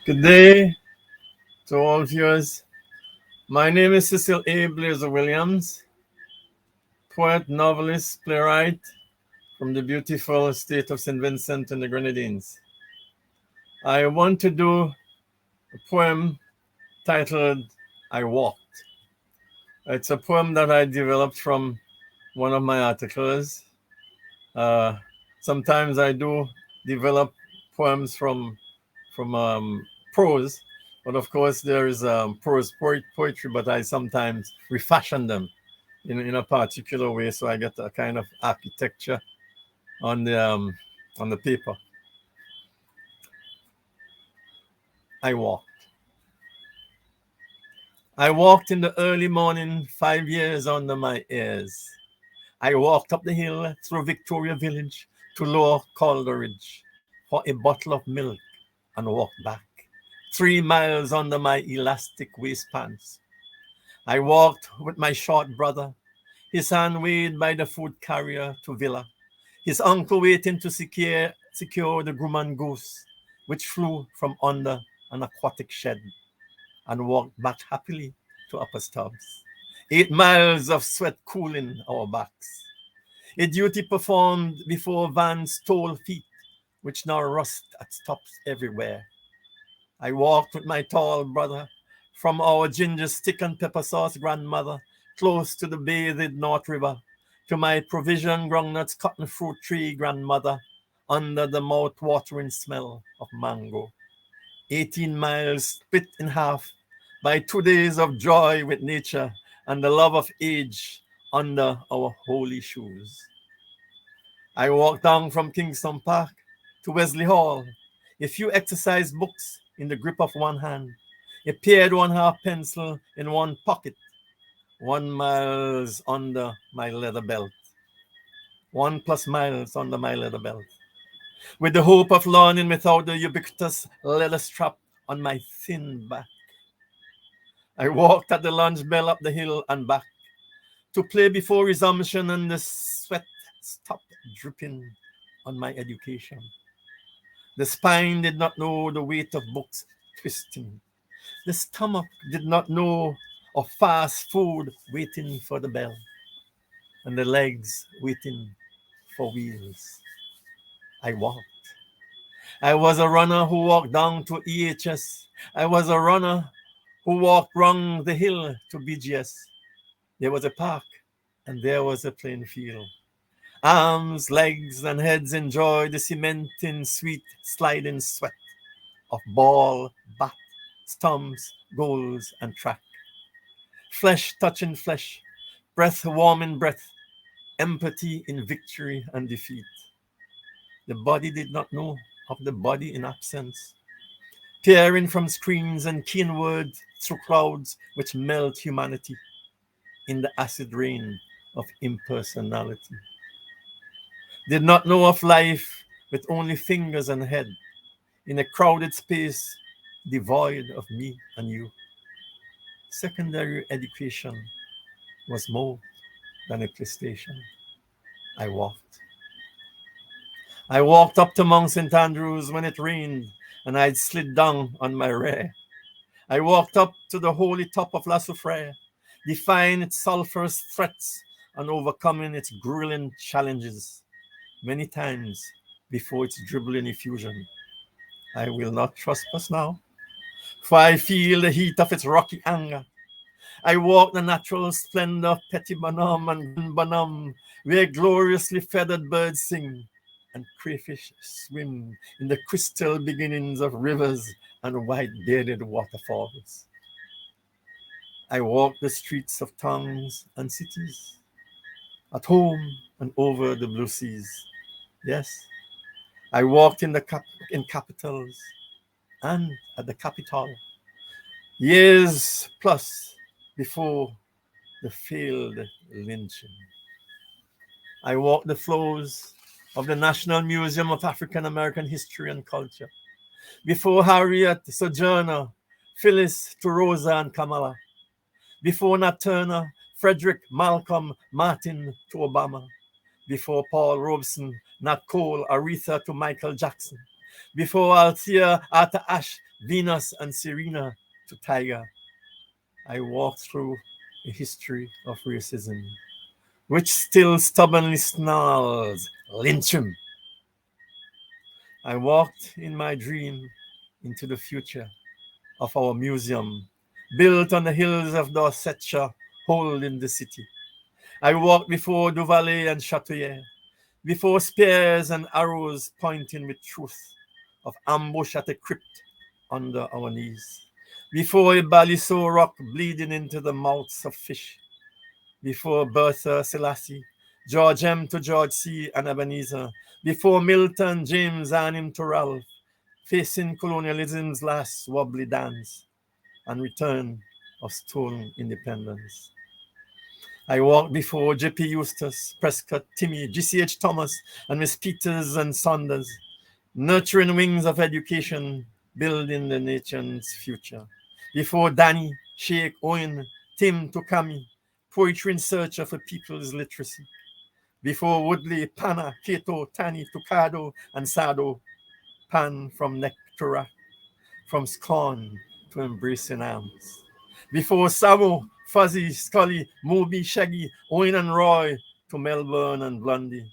Good day to all viewers. My name is Cecil Blazer Williams, poet, novelist, playwright from the beautiful state of St. Vincent in the Grenadines. I want to do a poem titled I Walked. It's a poem that I developed from one of my articles. Uh, Sometimes I do develop poems from prose, but of course there is prose poetry, but I sometimes refashion them in a particular way, so I get a kind of architecture on the paper. I walked. I walked in the early morning, 5 years under my ears. I walked up the hill through Victoria Village to Lower Calderidge for a bottle of milk and walked back 3 miles under my elastic waistpants. I walked with my short brother, his hand weighed by the food carrier to Villa, his uncle waiting to secure the Grumman goose, which flew from under an aquatic shed, and walked back happily to Upper Stubbs. 8 miles of sweat cooling our backs. A duty performed before Van's tall feet, which now rust at stops everywhere. I walked with my tall brother from our ginger stick and pepper sauce grandmother, close to the bathed North River, to my provision groundnuts cotton fruit tree grandmother, under the mouth-watering smell of mango. 18 miles split in half by 2 days of joy with nature and the love of age under our holy shoes. I walked down from Kingston Park to Wesley Hall, a few exercise books in the grip of one hand, a pared one-half pencil in one pocket, 1 miles under my leather belt, 1+ miles under my leather belt, with the hope of learning without the ubiquitous leather strap on my thin back. I walked at the lunch bell up the hill and back to play before resumption, and the sweat stopped dripping on my education. The spine did not know the weight of books twisting. The stomach did not know of fast food waiting for the bell, and the legs waiting for wheels. I walked. I was a runner who walked down to EHS. I was a runner who walked round the hill to BGS. There was a park, and there was a playing field. Arms, legs, and heads enjoy the cementing, sweet, sliding sweat of ball, bat, stumps, goals, and track. Flesh touching flesh, breath warming breath, empathy in victory and defeat. The body did not know of the body in absence, peering from screens and keenward through clouds which melt humanity in the acid rain of impersonality. Did not know of life with only fingers and head, in a crowded space devoid of me and you. Secondary education was more than a PlayStation. I walked. I walked up to Mount St. Andrews when it rained, and I'd slid down on my rear. I walked up to the holy top of La Soufrière, defying its sulphurous threats and overcoming its grueling challenges many times before its dribbling effusion. I will not trespass now, for I feel the heat of its rocky anger. I walk the natural splendor of Petit Bonhomme and Grand Bonhomme, where gloriously feathered birds sing and crayfish swim in the crystal beginnings of rivers and white-bearded waterfalls. I walk the streets of towns and cities, at home and over the blue seas. Yes, I walked in capitals and at the Capitol, years plus before the failed lynching. I walked the floors of the National Museum of African American History and Culture, before Harriet, Sojourner, Phyllis to Rosa and Kamala, before Nat Turner, Frederick, Malcolm, Martin to Obama, before Paul Robeson, Nat Cole, Aretha to Michael Jackson, before Althea, Arthur Ashe, Venus and Serena to Tiger, I walked through a history of racism, which still stubbornly snarls, lynch him. I walked in my dream into the future of our museum, built on the hills of Dorsetshire, holding the city. I walked before Duvalier and Chatouillet, before spears and arrows pointing with truth, of ambush at a crypt under our knees, before a Baliso rock bleeding into the mouths of fish, before Bertha Selassie, George M. to George C. and Ebenezer, before Milton, James, and him to Ralph, facing colonialism's last wobbly dance and return of stolen independence. I walked before J.P. Eustace, Prescott, Timmy, G.C.H. Thomas, and Miss Peters and Saunders, nurturing wings of education, building the nation's future. Before Danny, Sheikh, Owen, Tim, Tukami, poetry in search of a people's literacy. Before Woodley, Pana, Cato, Tani, Tucado, and Sado, Pan from neck to rack, from scorn to embracing arms. Before Samo, Fuzzy, Scully, Moby, Shaggy, Owen and Roy, to Melbourne and Blondie.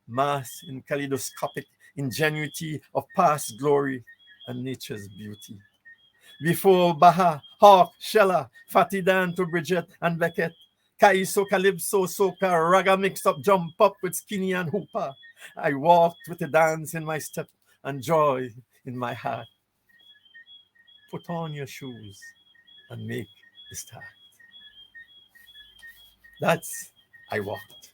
Mass in kaleidoscopic ingenuity of past glory and nature's beauty. Before Baha, Hawk, Shella, Fatty Dan to Bridget and Beckett, Kaiso, Calypso, Soca, Raga mixed up, jump up with Skinny and Hooper. I walked with a dance in my step and joy in my heart. Put on your shoes and make the start. That's I walked.